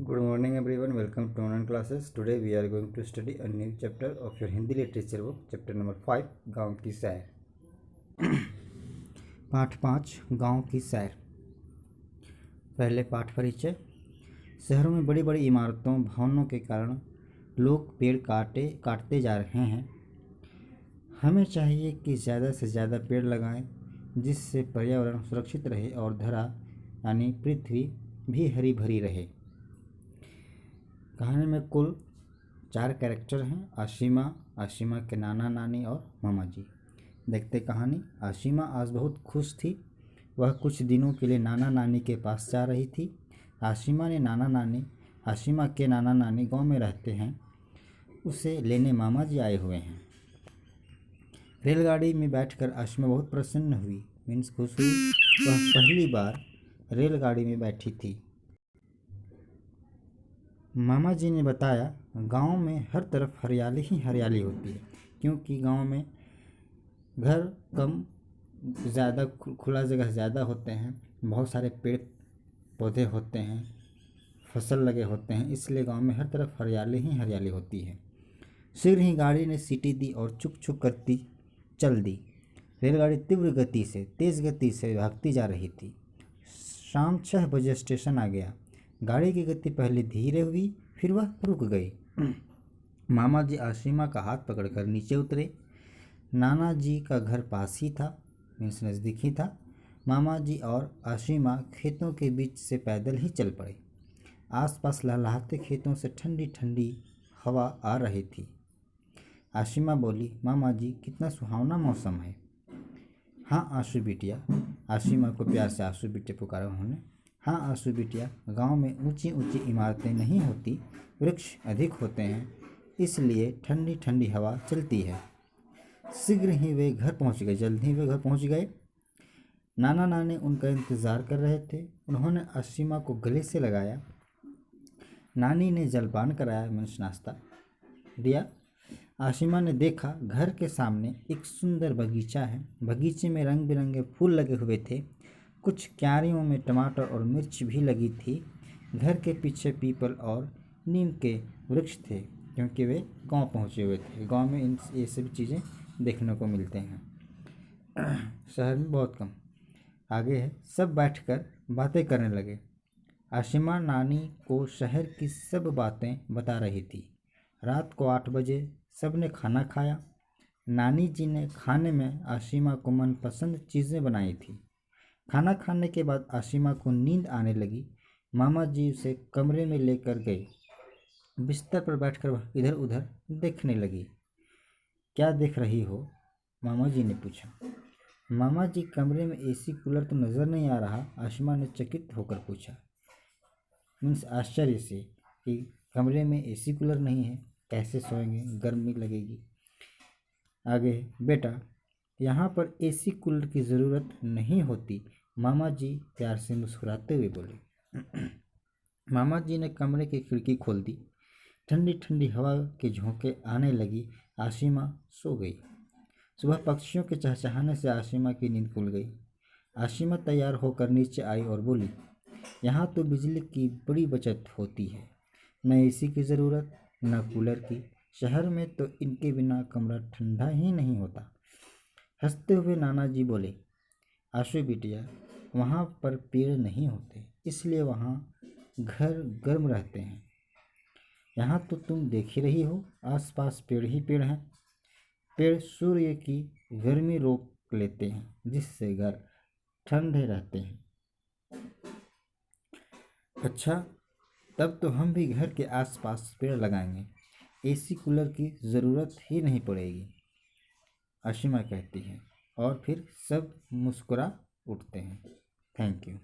Good morning everyone, welcome to online classes. Today we are going to study a new chapter of your Hindi literature book, chapter number 5, गांव की सैर। पाठ 5, गांव की सैर। पहले पाठ परिचय। शहरों में बड़ी बड़ी इमारतों भवनों के कारण लोग पेड़ काटते जा रहे हैं। हमें चाहिए कि ज़्यादा से ज़्यादा पेड़ लगाएं, जिससे पर्यावरण सुरक्षित रहे और धरा यानी पृथ्वी भी हरी भरी रहे। कहानी में कुल 4 कैरेक्टर हैं, आशिमा के नाना नानी और मामा जी। देखते कहानी। आशिमा आज बहुत खुश थी। वह कुछ दिनों के लिए नाना नानी के पास जा रही थी। आशिमा के नाना नानी गांव में रहते हैं। उसे लेने मामा जी आए हुए हैं। रेलगाड़ी में बैठकर आशिमा बहुत प्रसन्न हुई, खुश हुई। वह पहली बार रेलगाड़ी में बैठी थी। मामा जी ने बताया, गांव में हर तरफ हरियाली ही हरियाली होती है, क्योंकि गांव में घर कम, ज़्यादा खुला जगह ज़्यादा होते हैं, बहुत सारे पेड़ पौधे होते हैं, फसल लगे होते हैं, इसलिए गांव में हर तरफ हरियाली ही हरियाली होती है। शीघ्र ही गाड़ी ने सीटी दी और चुक चुक करती चल दी। रेलगाड़ी तेज़ गति से भागती जा रही थी। शाम 6 बजे स्टेशन आ गया। गाड़ी की गति पहले धीरे हुई, फिर वह रुक गई। मामा जी आशिमा का हाथ पकड़कर नीचे उतरे। नाना जी का घर पास ही था, नज़दीक ही था। मामा जी और आशिमा खेतों के बीच से पैदल ही चल पड़े। आसपास लहलहाते खेतों से ठंडी ठंडी हवा आ रही थी। आशिमा बोली, मामा जी कितना सुहावना मौसम है। हाँ आशु बिटिया, आशिमा को प्यार से आशु बिटिया पुकारा उन्होंने। हाँ आशु बिटिया, गांव में ऊंची ऊंची इमारतें नहीं होती, वृक्ष अधिक होते हैं, इसलिए ठंडी ठंडी हवा चलती है। जल्द ही वे घर पहुंच गए। नाना नानी उनका इंतज़ार कर रहे थे। उन्होंने आशिमा को गले से लगाया। नानी ने जलपान कराया, नाश्ता दिया। आशिमा ने देखा, घर के सामने एक सुंदर बगीचा है। बगीचे में रंग बिरंगे फूल लगे हुए थे। कुछ क्यारियों में टमाटर और मिर्च भी लगी थी। घर के पीछे पीपल और नीम के वृक्ष थे, क्योंकि वे गांव पहुंचे हुए थे। गांव में ये सभी चीज़ें देखने को मिलते हैं, शहर में बहुत कम। आगे है, सब बैठकर बातें करने लगे। आशिमा नानी को शहर की सब बातें बता रही थी। रात को 8 बजे सबने खाना खाया। नानी जी ने खाने में आशिमा को मनपसंद चीज़ें बनाई थी। खाना खाने के बाद आशिमा को नींद आने लगी। मामा जी उसे कमरे में लेकर गए। बिस्तर पर बैठकर वह इधर उधर देखने लगी। क्या देख रही हो? मामा जी ने पूछा। मामा जी, कमरे में एसी कूलर तो नज़र नहीं आ रहा, आशिमा ने चकित होकर पूछा। आश्चर्य से कि कमरे में एसी कूलर नहीं है, कैसे सोएंगे, गर्मी लगेगी। आगे, बेटा यहाँ पर एसी कूलर की ज़रूरत नहीं होती, मामा जी प्यार से मुस्कुराते हुए बोले। मामा जी ने कमरे की खिड़की खोल दी। ठंडी ठंडी हवा के झोंके आने लगी। आशिमा सो गई। सुबह पक्षियों के चहचहाने से आशिमा की नींद खुल गई। आशिमा तैयार होकर नीचे आई और बोली, यहाँ तो बिजली की बड़ी बचत होती है, न एसी की ज़रूरत न कूलर की। शहर में तो इनके बिना कमरा ठंडा ही नहीं होता। हंसते हुए नाना जी बोले, आशु बिटिया, वहाँ पर पेड़ नहीं होते, इसलिए वहाँ घर गर्म रहते हैं। यहाँ तो तुम देख ही रही हो, आसपास पेड़ ही पेड़ हैं। पेड़ सूर्य की गर्मी रोक लेते हैं, जिससे घर ठंडे रहते हैं। अच्छा, तब तो हम भी घर के आसपास पेड़ लगाएंगे, एसी कूलर की ज़रूरत ही नहीं पड़ेगी, आशिमा कहती है। और फिर सब मुस्कुरा उठते हैं। Thank you.